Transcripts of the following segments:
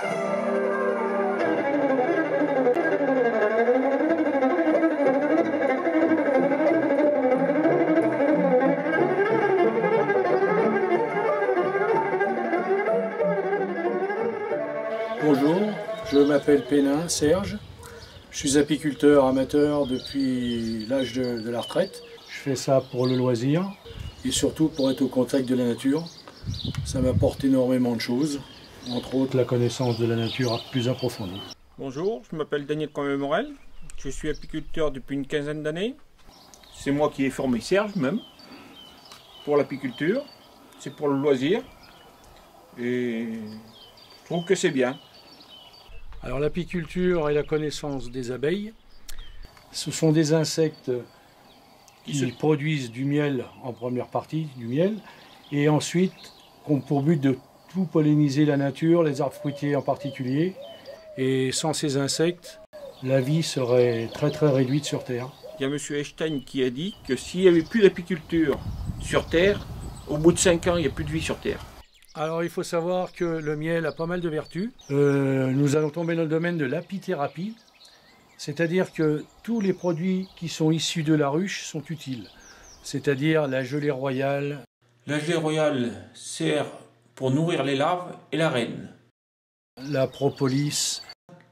Bonjour, je m'appelle Pénin Serge, je suis apiculteur amateur depuis l'âge de la retraite. Je fais ça pour le loisir et surtout pour être au contact de la nature. Ça m'apporte énormément de choses, entre autres la connaissance de la nature plus approfondie. Bonjour, je m'appelle Daniel Comé-Morel, je suis apiculteur depuis une quinzaine d'années. C'est moi qui ai formé Serge même, pour l'apiculture, c'est pour le loisir et je trouve que c'est bien. Alors l'apiculture et la connaissance des abeilles, ce sont des insectes qui produisent du miel en première partie, du miel, et ensuite ont pour but de tout polliniser la nature, les arbres fruitiers en particulier. Et sans ces insectes, la vie serait très très réduite sur Terre. Il y a M. Einstein qui a dit que s'il n'y avait plus d'apiculture sur Terre, au bout de 5 ans, il n'y a plus de vie sur Terre. Alors il faut savoir que le miel a pas mal de vertus. Nous allons tomber dans le domaine de l'apithérapie, c'est-à-dire que tous les produits qui sont issus de la ruche sont utiles, c'est-à-dire la gelée royale. La gelée royale sert pour nourrir les larves et la reine. La propolis.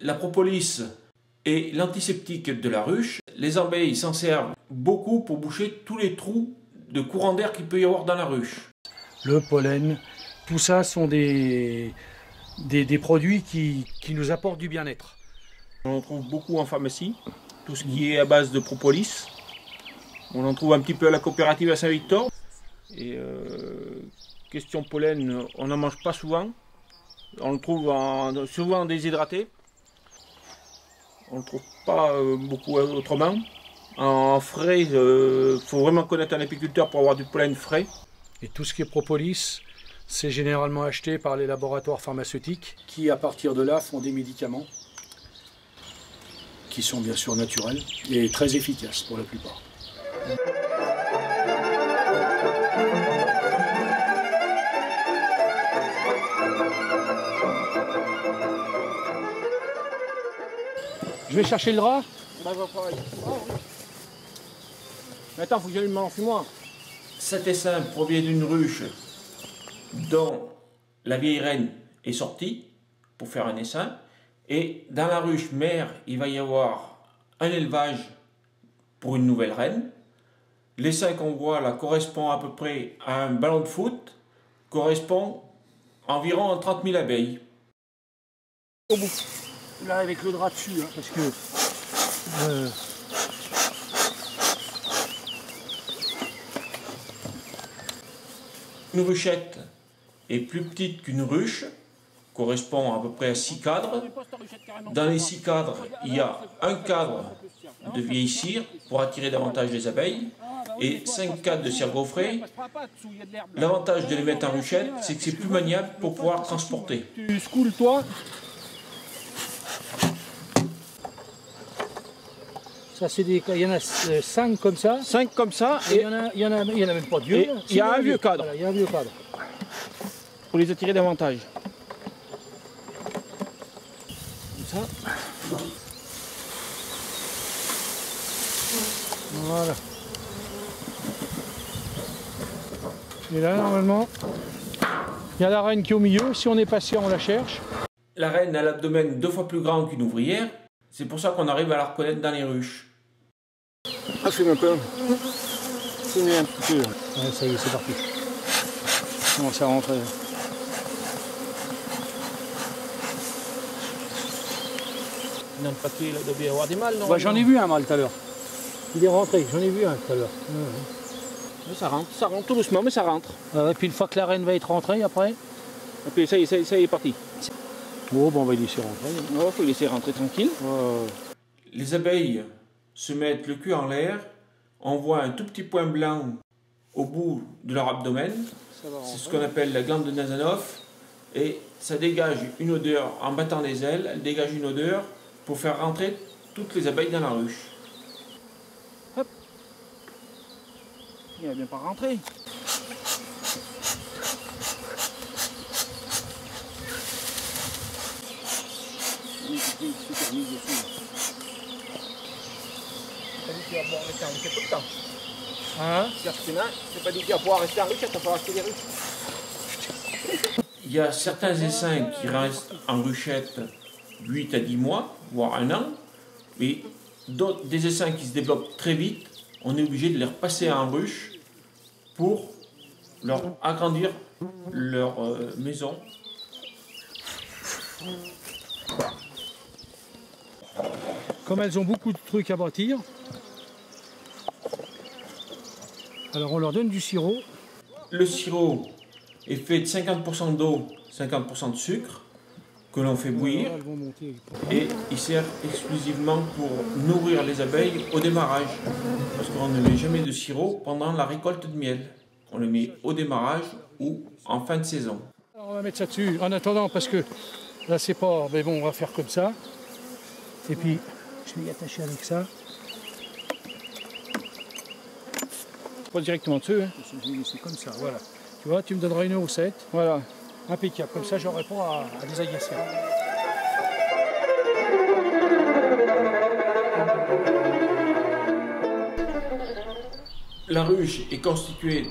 La propolis est l'antiseptique de la ruche. Les abeilles s'en servent beaucoup pour boucher tous les trous de courant d'air qu'il peut y avoir dans la ruche. Le pollen. Tout ça sont des produits qui nous apportent du bien-être. On en trouve beaucoup en pharmacie, tout ce qui est à base de propolis. On en trouve un petit peu à la coopérative à Saint-Victor. Et question pollen, on n'en mange pas souvent. On le trouve souvent déshydraté. On ne le trouve pas beaucoup autrement. En frais, il faut vraiment connaître un apiculteur pour avoir du pollen frais. Et tout ce qui est propolis, c'est généralement acheté par les laboratoires pharmaceutiques qui, à partir de là, font des médicaments qui sont bien sûr naturels et très efficaces pour la plupart. Je vais chercher le drap. Attends, faut que j'aille le mélange, moi. Cet essaim provient d'une ruche dont la vieille reine est sortie pour faire un essaim. Et dans la ruche mère, il va y avoir un élevage pour une nouvelle reine. L'essaim qu'on voit là correspond à peu près à un ballon de foot, correspond à environ 30 000 abeilles. Au bout. Là avec le drap dessus, hein, parce que une ruchette est plus petite qu'une ruche, correspond à peu près à 6 cadres. Dans les 6 cadres, il y a un cadre de vieille cire pour attirer davantage les abeilles et 5 cadres de cire gaufrée. L'avantage de les mettre en ruchette, c'est que c'est plus maniable pour pouvoir transporter. tu scoules toi. Ça c'est des, il y en a 5 comme ça. 5 comme ça Et il y en a même pas de vieux. il y a un vieux cadre. Voilà, il y a un vieux cadre. Pour les attirer davantage. Comme ça. Voilà. Et là normalement, il y a la reine qui est au milieu. Si on est patient, on la cherche. La reine a l'abdomen 2 fois plus grand qu'une ouvrière. C'est pour ça qu'on arrive à la reconnaître dans les ruches. Ah, fume un peu. Fume un petit peu. Ouais, ça y est, c'est parti. On commence à rentrer. Dans le paquet, là, il doit y avoir des mâles, non? Bah, j'en ai vu un mâle tout à l'heure. Il est rentré, j'en ai vu un tout à l'heure. Ça rentre tout doucement, mais ça rentre. Et puis une fois que la reine va être rentrée après. Et puis ça y est parti. Oh, bon, on va y laisser rentrer. Il faut laisser rentrer tranquille. Les abeilles se mettent le cul en l'air, on voit un tout petit point blanc au bout de leur abdomen. C'est ce qu'on appelle la glande de Nasanov. Et ça dégage une odeur, en battant les ailes, elle dégage une odeur pour faire rentrer toutes les abeilles dans la ruche. Hop. Il va bien pas rentrer. qui s'est mis dessus. T'as dit qu'il va pouvoir rester en ruchette tout le temps. Hein? C'est pas dit qu'il va pouvoir rester en ruchette, il va falloir acheter des ruches. Il y a certains essaims qui restent en ruchette 8 à 10 mois, voire un an, mais des essaims qui se développent très vite, on est obligé de les repasser en ruche pour leur agrandir leur maison. Comme elles ont beaucoup de trucs à bâtir, alors on leur donne du sirop. Le sirop est fait de 50% d'eau, 50% de sucre, que l'on fait bouillir, et il sert exclusivement pour nourrir les abeilles au démarrage. Parce qu'on ne met jamais de sirop pendant la récolte de miel. On le met au démarrage ou en fin de saison. Alors on va mettre ça dessus en attendant, parce que là c'est pas... Mais bon, on va faire comme ça. Et puis, je vais y attacher avec ça. Pas directement dessus, hein. C'est comme ça, voilà. Tu vois, tu me donneras une haussette. Voilà, impeccable. Comme ça, j'aurai pas à des agacer. La ruche est constituée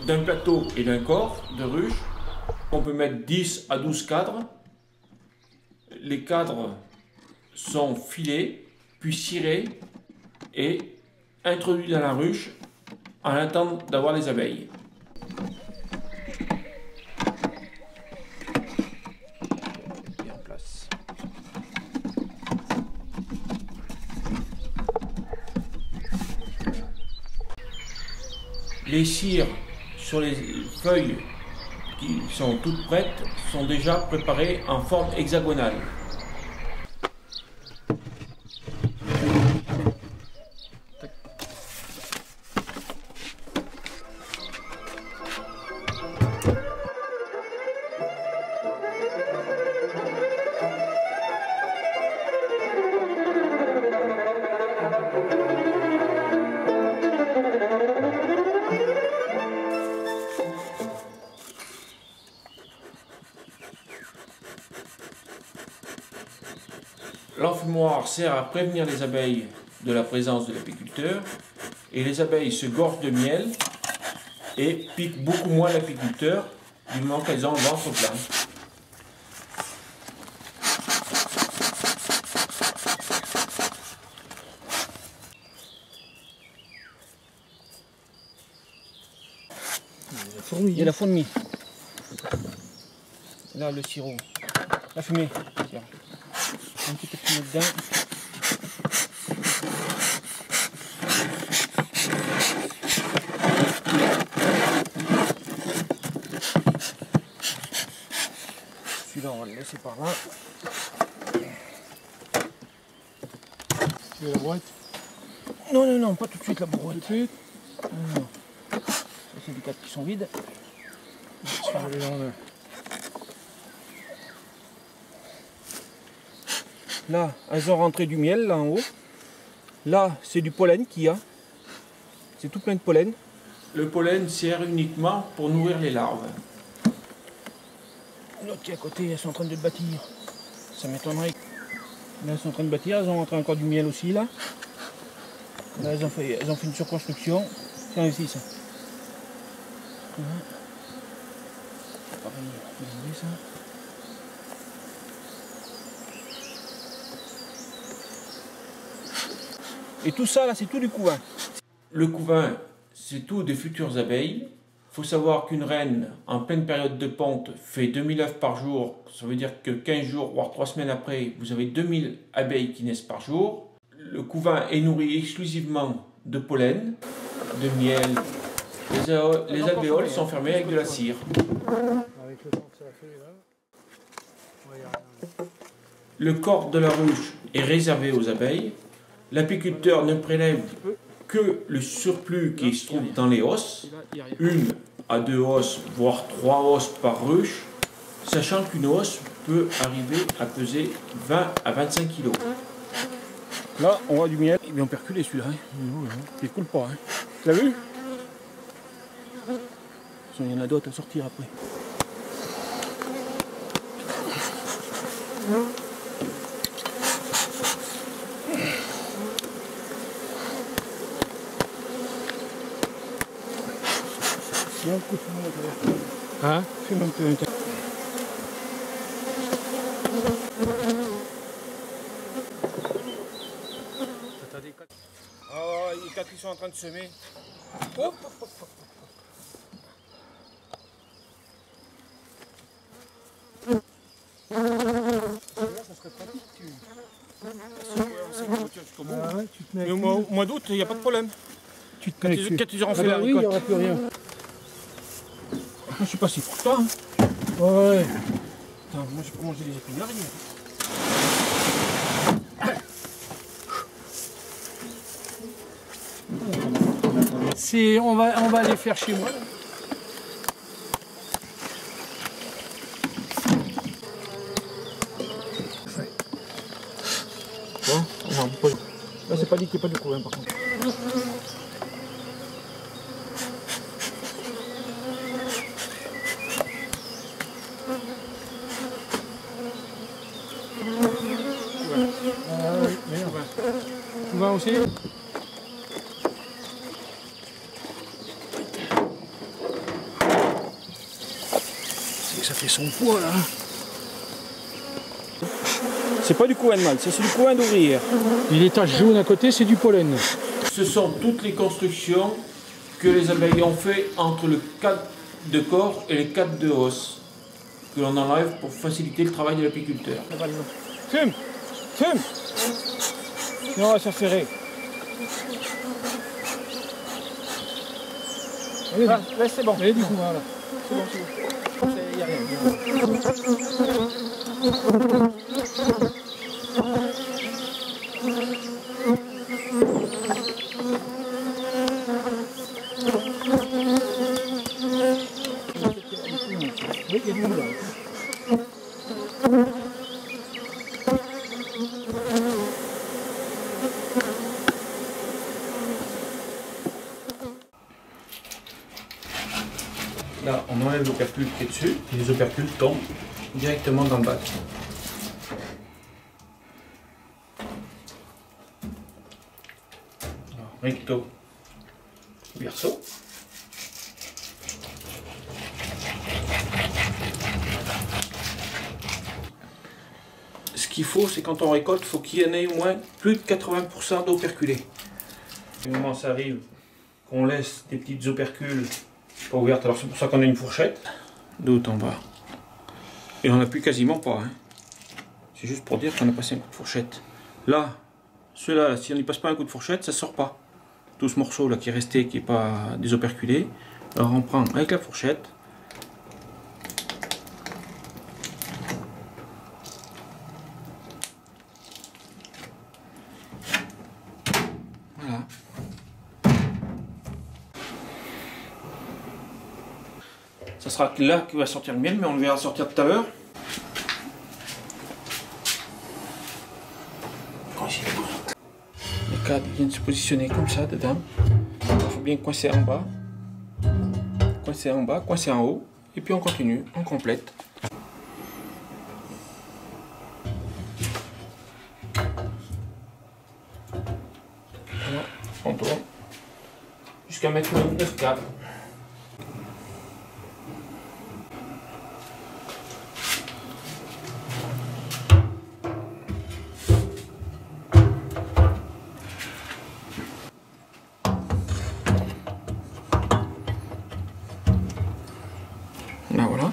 d'un plateau et d'un corps de ruche. On peut mettre 10 à 12 cadres. Les cadres sont filés, puis cirés et introduits dans la ruche en attendant d'avoir les abeilles. Et en place. Les cires sur les feuilles qui sont toutes prêtes sont déjà préparées en forme hexagonale. L'enfumoir sert à prévenir les abeilles de la présence de l'apiculteur et les abeilles se gorgent de miel et piquent beaucoup moins l'apiculteur du moment qu'elles ont le ventre plein. Il y a la fourmi. Là, le sirop. La fumée. Tiens. Un petit peu de fumée dedans. Celui-là, on va le laisser par là. Tu veux la boîte? Non, non, non, pas tout de suite la boîte. Tout de suite? Non. Ça, c'est des cadres qui sont vides. Là, elles ont rentré du miel, là en haut. Là, c'est du pollen qu'il y a. C'est tout plein de pollen. Le pollen sert uniquement pour nourrir les larves. L'autre qui est à côté, elles sont en train de bâtir. Ça m'étonnerait. Là, elles sont en train de bâtir, elles ont rentré encore du miel aussi, là. Là, elles ont fait une surconstruction. Tiens, ici, ça. Voilà. Pareil, vous voyez ça. Et tout ça, là, c'est tout du couvain. Le couvain, c'est tout des futures abeilles. Il faut savoir qu'une reine, en pleine période de ponte, fait 2000 œufs par jour. Ça veut dire que 15 jours, voire 3 semaines après, vous avez 2000 abeilles qui naissent par jour. Le couvain est nourri exclusivement de pollen, de miel. Les alvéoles sont fermées avec de la cire. Avec le temps que ça a fait, là. Le corps de la ruche est réservé aux abeilles. L'apiculteur ne prélève que le surplus qui se trouve dans les hausses, 1 à 2 hausses, voire 3 hausses par ruche, sachant qu'une hausse peut arriver à peser 20 à 25 kg. Là, on voit du miel. Il est bien perculé celui-là. Il coule pas. Hein. Tu l'as vu? Il y en a d'autres à sortir après. Hein? Fume un peu. Ah, quand ils sont en train de semer. Hop, hop, hop, hop. Ça serait pratique. Ah ouais, tu te mets Mais avec au lui. mois d'août, il n'y a pas de problème. Tu te mets avec lui. Quand ils auront Ah fait bah la oui, il n'y récolte. aura plus rien. Je suis pas si pour toi. Hein. Ouais. Attends, moi je peux manger des épinards. On va aller faire chez moi. Bon, non, pas... Là c'est pas dit qu'il n'y a pas de problème par contre. Ah oui, merde. Tu vas aussi? C'est que ça fait son poids là. C'est pas du coin de mâle, c'est du coin d'ouvrière. Et les taches jaunes à côté, c'est du pollen. Ce sont toutes les constructions que les abeilles ont fait entre le cadre de corps et les cadres de os, que l'on enlève pour faciliter le travail de l'apiculteur. Fume! Fume! Non, ça ferait. Allez, Ah, là c'est bon. allez, du coup, voilà. C'est bon, c'est bon. Il n'y a rien. Oui, il y a du monde là. Là, on enlève l'opercule qui est dessus, et les opercules tombent directement dans le bac. Recto verso. Ce qu'il faut, c'est quand on récolte, il faut qu'il y en ait au moins plus de 80% d'operculés. Du moment où ça arrive, qu'on laisse des petites opercules pas ouvertes, alors c'est pour ça qu'on a une fourchette de haut en bas. Et on n'a plus quasiment pas. Hein. C'est juste pour dire qu'on a passé un coup de fourchette. Là, ceux-là, si on n'y passe pas un coup de fourchette, ça sort pas. Tout ce morceau là qui est resté, qui n'est pas désoperculé, alors on prend avec la fourchette. Voilà. Ça sera là que va sortir le miel, mais on le verra sortir tout à l'heure. Les cadres viennent se positionner comme ça dedans. Il faut bien coincer en bas, coincer en haut, et puis on continue, on complète. Voilà, on tourne jusqu'à mettre 9 cadres. Là, voilà.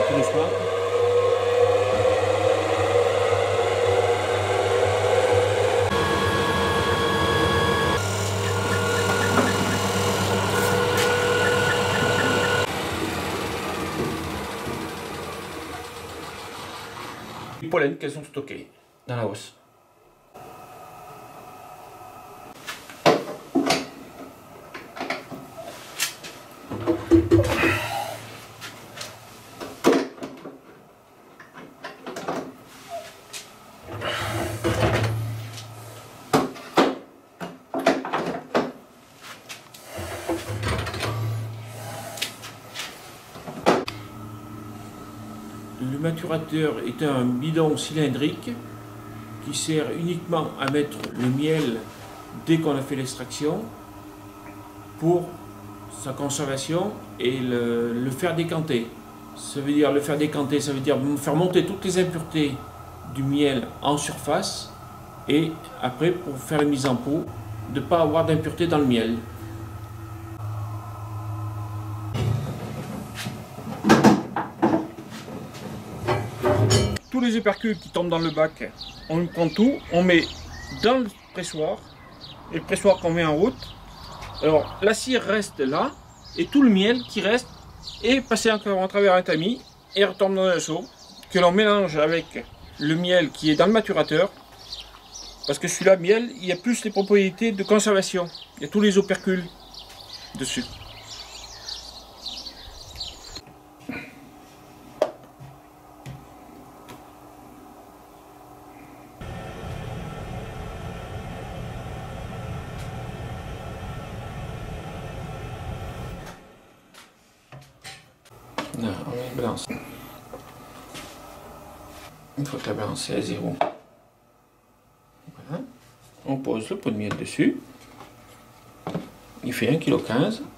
Tout doucement. Du pollen qu'elles ont stocké dans la hausse. Le maturateur est un bidon cylindrique qui sert uniquement à mettre le miel dès qu'on a fait l'extraction pour sa conservation et le faire décanter. Ça veut dire le faire décanter, ça veut dire faire monter toutes les impuretés du miel en surface et après pour faire la mise en pot, de ne pas avoir d'impuretés dans le miel. Tous les opercules qui tombent dans le bac, on prend tout, on met dans le pressoir, et le pressoir qu'on met en route. Alors la cire reste là, et tout le miel qui reste est passé encore à travers un tamis et retombe dans un seau, que l'on mélange avec le miel qui est dans le maturateur, parce que celui-là, miel, il y a plus les propriétés de conservation, il y a tous les opercules dessus. Non, on met une balance. Une fois que la balance est à 0, voilà. On pose le pot de miel dessus. Il fait 1,15 kg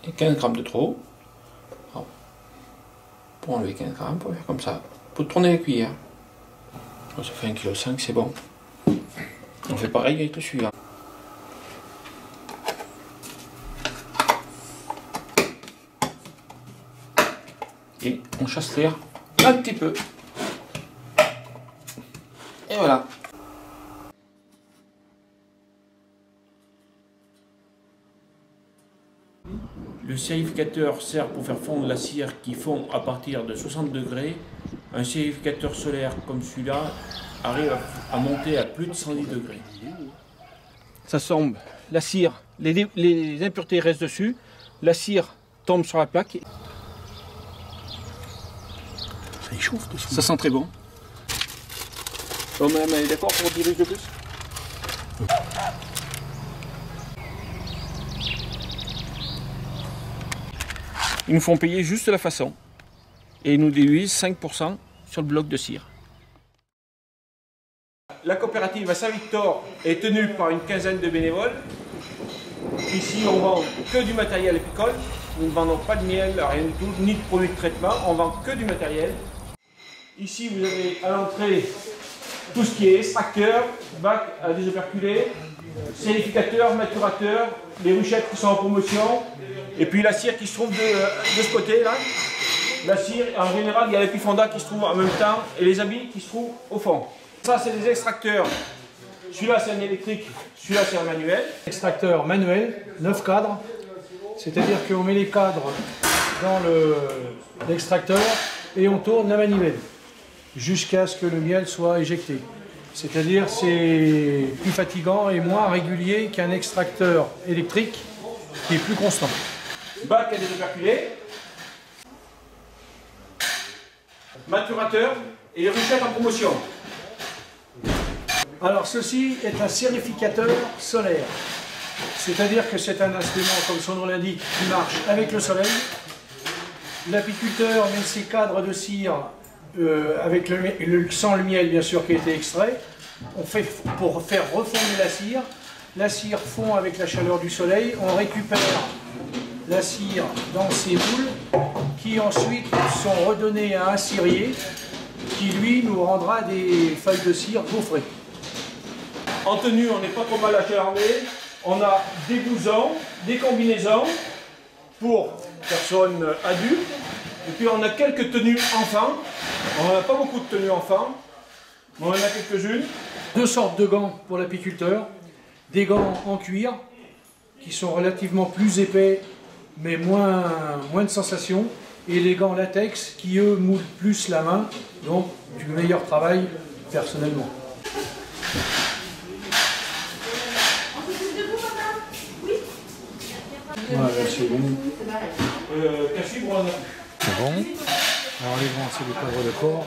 et 15 g de trop. Alors, pour enlever 15 g, on peut faire comme ça. Pour tourner la cuillère. Ça fait 1,5 kg, c'est bon. On fait pareil avec le suivant. Et on chasse l'air un petit peu. Et voilà. Le sérificateur sert pour faire fondre la cire qui fond à partir de 60 degrés. Un sérificateur solaire comme celui-là arrive à monter à plus de 110 degrés. Ça sombre, la cire, les impuretés restent dessus, la cire tombe sur la plaque. Ça échauffe tout ça. Ça sent très bon. Madame, elle est d'accord pour 10 de plus? Ils nous font payer juste la façon. Et ils nous déduisent 5% sur le bloc de cire. La coopérative à Saint-Victor est tenue par une quinzaine de bénévoles. Ici, on vend que du matériel apicole. Nous ne vendons pas de miel, rien du tout, ni de produits de traitement. On vend que du matériel. Ici, vous avez à l'entrée tout ce qui est extracteur, bac à désoperculer, sérificateur, maturateur, les ruchettes qui sont en promotion, et puis la cire qui se trouve de ce côté-là. La cire, en général, il y a l'épifonda qui se trouve en même temps, et les habits qui se trouvent au fond. Ça, c'est des extracteurs. Celui-là, c'est un électrique, celui-là, c'est un manuel. Extracteur manuel, 9 cadres, c'est-à-dire qu'on met les cadres dans l'extracteur et on tourne la manivelle jusqu'à ce que le miel soit éjecté. C'est-à-dire c'est plus fatigant et moins régulier qu'un extracteur électrique qui est plus constant. Bac à désoperculer, maturateur et les ruchettes en promotion. Alors ceci est un sérificateur solaire, c'est-à-dire que c'est un instrument, comme son nom l'indique, qui marche avec le soleil. L'apiculteur met ses cadres de cire sans le miel bien sûr qui a été extrait. On fait pour faire refondre la cire fond avec la chaleur du soleil, on récupère la cire dans ces moules qui ensuite sont redonnés à un cirier qui lui nous rendra des feuilles de cire gaufrées. En tenue, on n'est pas trop mal achalandé. On a des blousons, des combinaisons pour personnes adultes. Et puis on a quelques tenues enfants. On n'en a pas beaucoup de tenues enfants, mais on en a quelques-unes. 2 sortes de gants pour l'apiculteur. Des gants en cuir qui sont relativement plus épais mais moins de sensation. Et les gants latex qui eux moulent plus la main, donc du meilleur travail personnellement. Voilà, c'est bon. C'est bon. Alors les grands, c'est des cadres de corps.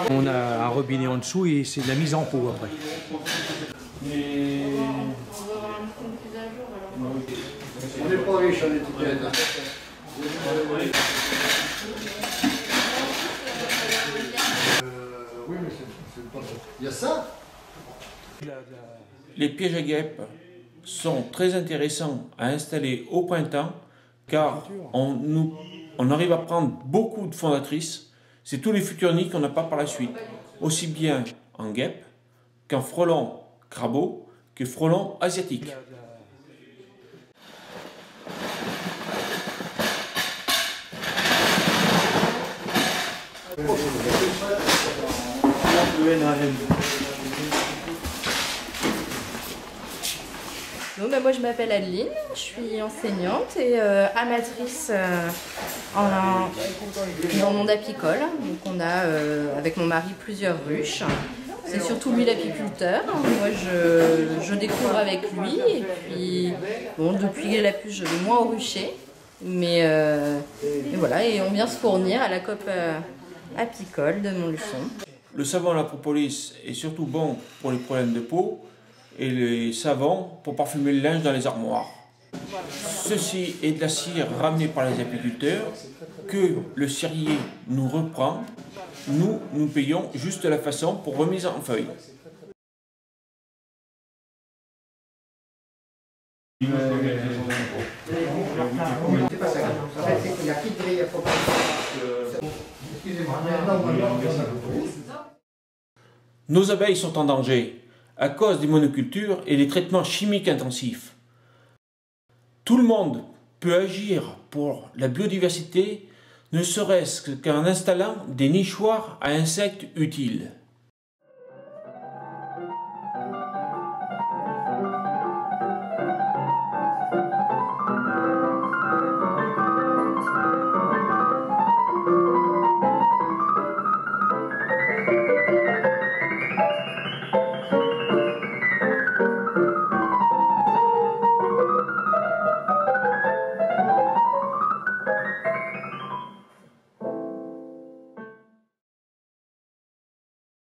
On a un robinet en dessous et c'est de la mise en pot après. n'est pas riche en étiquette. Oui, mais c'est pas... Il y a ça. Les pièges à guêpes sont très intéressants à installer au printemps car on arrive à prendre beaucoup de fondatrices. C'est tous les futurs nids qu'on n'a pas par la suite. Aussi bien en guêpe qu'en frelon crabeau que frelon asiatique. Donc, moi je m'appelle Adeline, je suis enseignante et amatrice dans le monde apicole. Donc on a avec mon mari plusieurs ruches. C'est surtout lui l'apiculteur. Moi je découvre avec lui et puis bon, depuis la pluie je vais moins au rucher. Mais voilà, et on vient se fournir à la COP apicole de Montluçon. Le savon à la propolis est surtout bon pour les problèmes de peau et les savons pour parfumer le linge dans les armoires. Ceci est de la cire ramenée par les apiculteurs que le cirier nous reprend. Nous payons juste la façon pour remise en feuille. Nos abeilles sont en danger à cause des monocultures et des traitements chimiques intensifs. Tout le monde peut agir pour la biodiversité, ne serait-ce qu'en installant des nichoirs à insectes utiles.